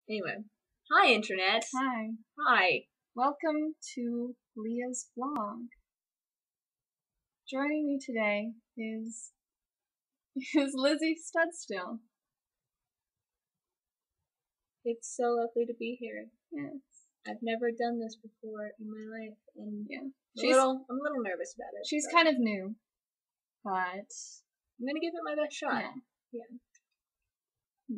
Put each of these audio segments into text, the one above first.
Anyway. Hi, Internet. Hi. Hi. Welcome to Leah's vlog. Joining me today is Lizzie Studstill. It's so lovely to be here. Yes. I've never done this before in my life, and Yeah. I'm a little nervous about it. She's kind of new, but I'm gonna give it my best shot. Yeah.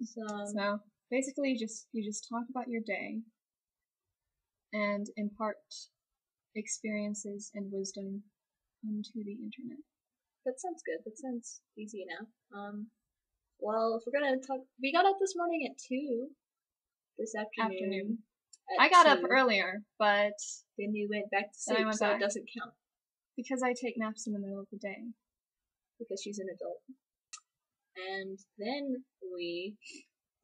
So basically, you just talk about your day and impart experiences and wisdom onto the internet. That sounds good. That sounds easy enough. Well, if we're gonna talk, we got up this morning at 2 this afternoon. I got up earlier, but then you went back to sleep, so it doesn't count. Because I take naps in the middle of the day. Because she's an adult. And then we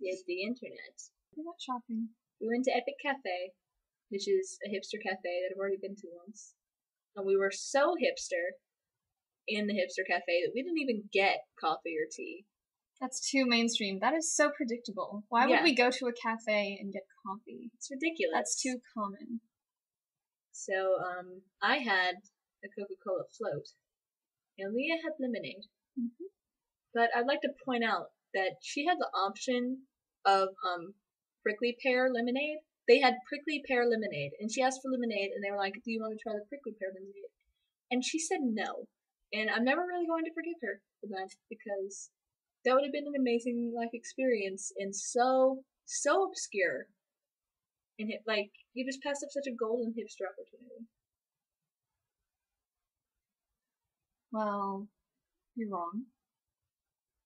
did the internet. We went shopping. We went to Epic Cafe, which is a hipster cafe that I've already been to once. And we were so hipster in the hipster cafe that we didn't even get coffee or tea. That's too mainstream. That is so predictable. Why would we go to a cafe and get coffee? It's ridiculous. That's too common. So, I had a Coca-Cola float, and Leah had lemonade. Mm-hmm. But I'd like to point out that she had the option of, prickly pear lemonade. They had prickly pear lemonade, and she asked for lemonade, and they were like, do you want to try the prickly pear lemonade? And she said no. And I'm never really going to forgive her for that, because that would have been an amazing life experience, and so obscure. And you just passed up such a golden hipster opportunity. Well, you're wrong.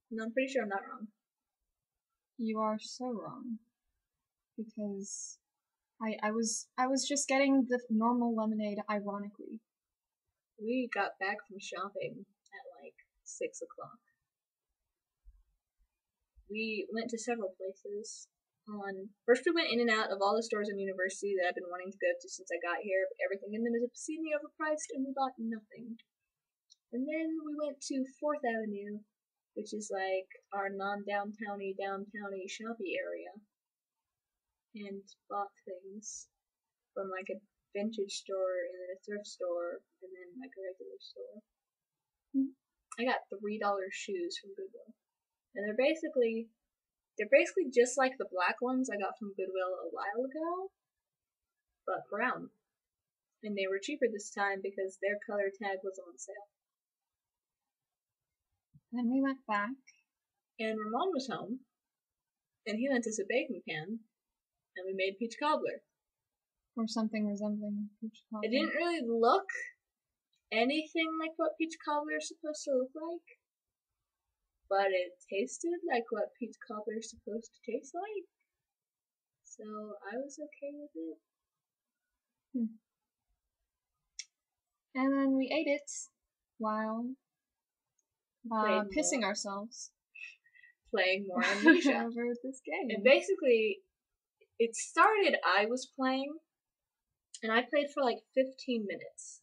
No, I'm pretty sure I'm not wrong. You are so wrong. Because I was just getting the normal lemonade ironically. We got back from shopping at 6 o'clock. We went to several places. First we went in and out of all the stores in University that I've been wanting to go to since I got here, but everything in them is obscenely overpriced and we bought nothing. And then we went to 4th Avenue, which is our non-downtowny, downtowny shoppy area, and bought things from a vintage store and then a thrift store and then a regular store. Mm-hmm. I got $3 shoes from Goodwill. And they're basically just like the black ones I got from Goodwill a while ago, but brown. And they were cheaper this time because their color tag was on sale. Then we went back. And Ramon was home, and he lent us a baking pan, and we made peach cobbler. Or something resembling peach cobbler. It didn't really look anything like what peach cobbler is supposed to look like, but it tasted like what peach cobbler is supposed to taste like. So I was okay with it. And then we ate it while pissing ourselves. Playing more Amnesia. Over this game. And basically, it started, I was playing, and I played for 15 minutes.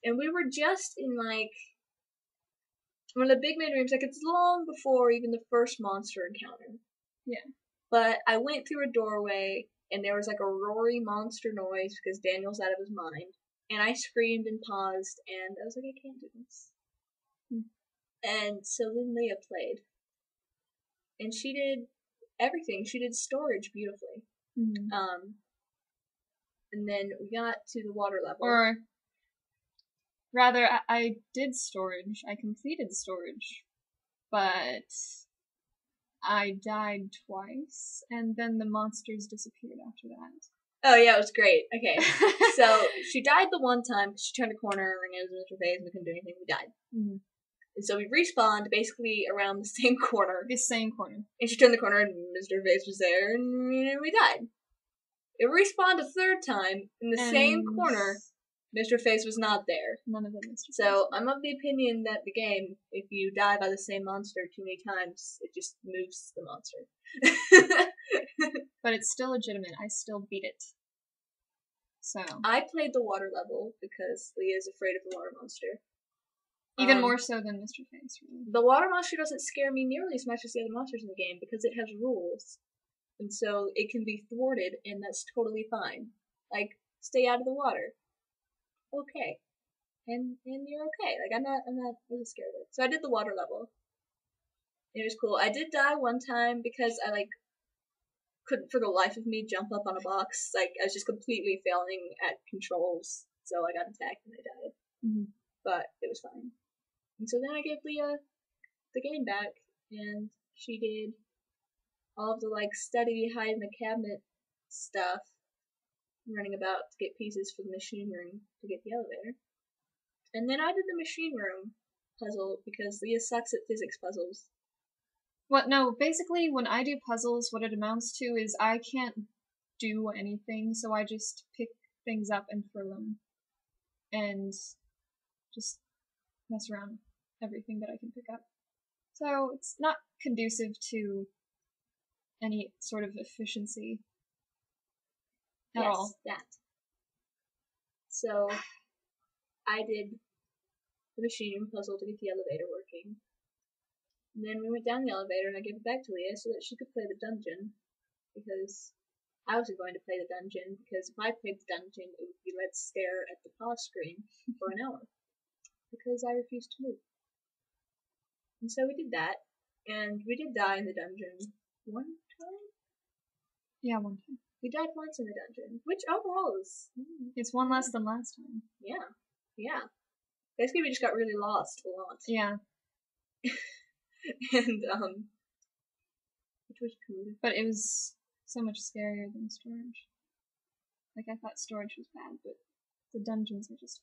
And we were just in one of the big main rooms, it's long before even the first monster encounter. Yeah. But I went through a doorway, and there was a roary monster noise because Daniel's out of his mind. And I screamed and paused, and I was like, I can't do this. And so then Leah played. And she did everything. She did storage beautifully. Mm-hmm. And then we got to the water level. Or rather, I did storage. I completed storage. But I died twice, and then the monsters disappeared after that. Oh yeah, it was great. Okay. So she died the one time because she turned a corner, her nose was in her face, and we couldn't do anything. We died. Mm-hmm. And so we respawned basically around the same corner. The same corner. And she turned the corner and Mr. Face was there and we died. It respawned a third time in the same corner. Mr. Face was not there. None of them Mr. Face. So I'm of the opinion that the game, if you die by the same monster too many times, it just moves the monster. But it's still legitimate. I still beat it. So I played the water level because Leah is afraid of the water monster. Even more so than Mr. Face, really. The water monster doesn't scare me nearly as much as the other monsters in the game because it has rules. and so it can be thwarted, and that's totally fine. Like, stay out of the water. Okay. And you're okay. Like, I'm not really scared of it. So I did the water level. It was cool. I did die one time because I, like, couldn't for the life of me jump up on a box. Like, I was just completely failing at controls, so I got attacked and I died. Mm-hmm. But it was fine. And so then I gave Leah the game back, and she did all of the, like, study, hide in the cabinet stuff, running about to get pieces for the machine room to get the elevator. And then I did the machine room puzzle because Leah sucks at physics puzzles. Well, no, basically when I do puzzles, what it amounts to is I can't do anything, so I just pick things up and throw them. And just mess around with everything that I can pick up. So it's not conducive to any sort of efficiency at all. Yes, that. So I did the machine room puzzle to get the elevator working. And then we went down the elevator and I gave it back to Leah so that she could play the dungeon. Because I wasn't going to play the dungeon, because if I played the dungeon, it would be let's stare at the pause screen for an hour. Because I refused to move. And so we did that, and we did die in the dungeon one time? Yeah, one time. We died once in the dungeon, which overall is... It's one less than last time. Yeah. Yeah. Basically, we just got really lost a lot. Yeah. And, which was cool. But it was so much scarier than storage. Like, I thought storage was bad, but the dungeons are just...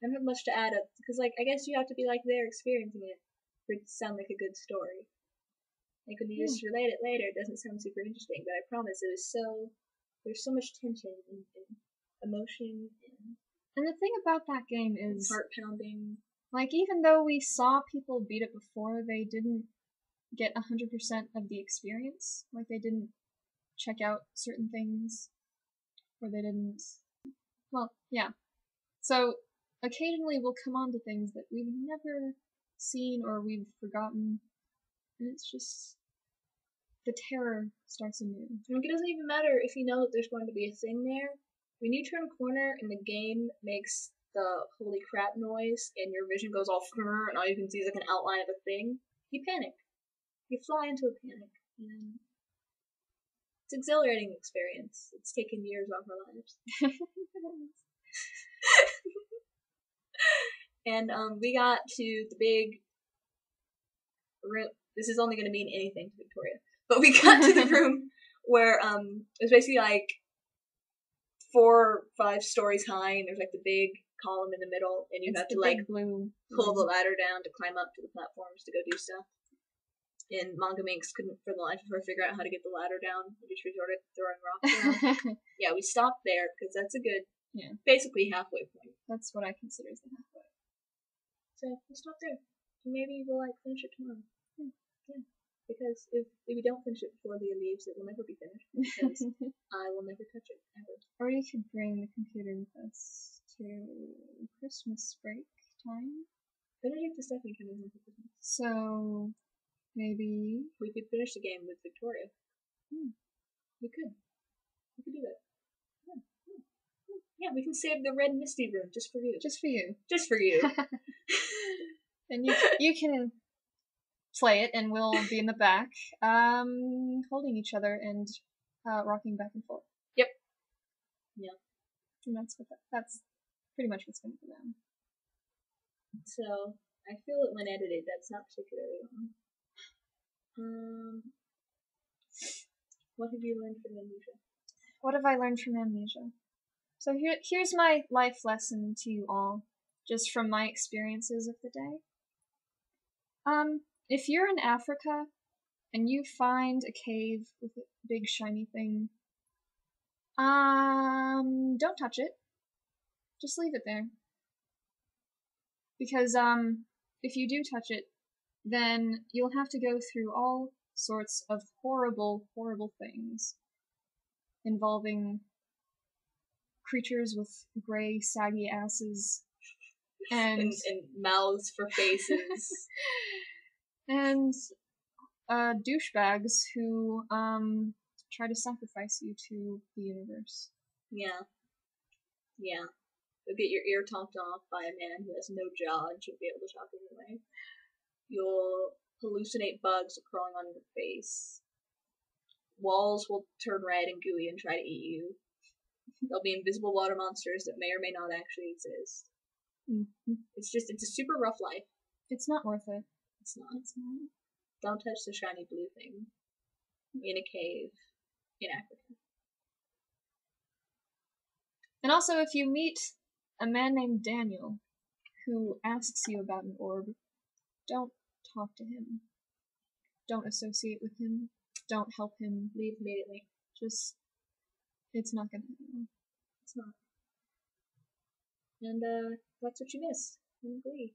I don't have much to add up, because, like, I guess you have to be, like, there experiencing it for it to sound like a good story. Like, when you just relate it later, it doesn't sound super interesting, but I promise it was so... There's so much tension and emotion And the thing about that game is... heart-pounding. Like, even though we saw people beat it before, they didn't get 100% of the experience. Like, they didn't check out certain things, or they didn't... Well, yeah. So, occasionally we'll come on to things that we've never seen or we've forgotten, and it's just... the terror starts anew. Like, it doesn't even matter if you know that there's going to be a thing there. When you turn a corner and the game makes the holy crap noise and your vision goes all and all you can see is like an outline of a thing, you panic. You fly into a panic. And it's an exhilarating experience. It's taken years off our lives. And we got to the big room. This is only going to mean anything to Victoria. But we got to the room where it was basically like 4 or 5 stories high, and there's like the big column in the middle, and you have to like pull the ladder down to climb up to the platforms to go do stuff. And Manga Minx couldn't for the life of her figure out how to get the ladder down. We just resorted to throwing rocks around. Yeah, we stopped there because that's a good, basically halfway point. That's what I consider as the halfway. So we stopped there. And maybe we'll like finish it tomorrow. Yeah. Because if we don't finish it before Leah leaves, it will never be finished. Because I will never touch it, ever. Or you could bring the computer with us to Christmas break time. Benedict is definitely coming home for Christmas. So, maybe... we could finish the game with Victoria. We could. We could do that. Yeah, we can save the red misty room just for you. Just for you. Just for you. And you can play it, and we'll be in the back, holding each other and rocking back and forth. Yep. Yeah. And that's pretty much what's going to go down. So, I feel that when edited, that's not particularly long. What have you learned from Amnesia? What have I learned from Amnesia? So here's my life lesson to you all, just from my experiences of the day. If you're in Africa and you find a cave with a big shiny thing, don't touch it. Just leave it there. Because, if you do touch it, then you'll have to go through all sorts of horrible, horrible things involving creatures with gray, saggy asses and mouths for faces. And douchebags who try to sacrifice you to the universe. Yeah. Yeah. You'll get your ear topped off by a man who has no jaw and should be able to talk anyway. You'll hallucinate bugs crawling on your face. Walls will turn red and gooey and try to eat you. There'll be invisible water monsters that may or may not actually exist. Mm-hmm. It's a super rough life. It's not worth it. It's not. Don't touch the shiny blue thing. In a cave. In Africa. And also, if you meet a man named Daniel who asks you about an orb, don't talk to him. Don't associate with him. Don't help him. Leave immediately. Just, it's not gonna happen. It's not. And that's what you missed. I agree.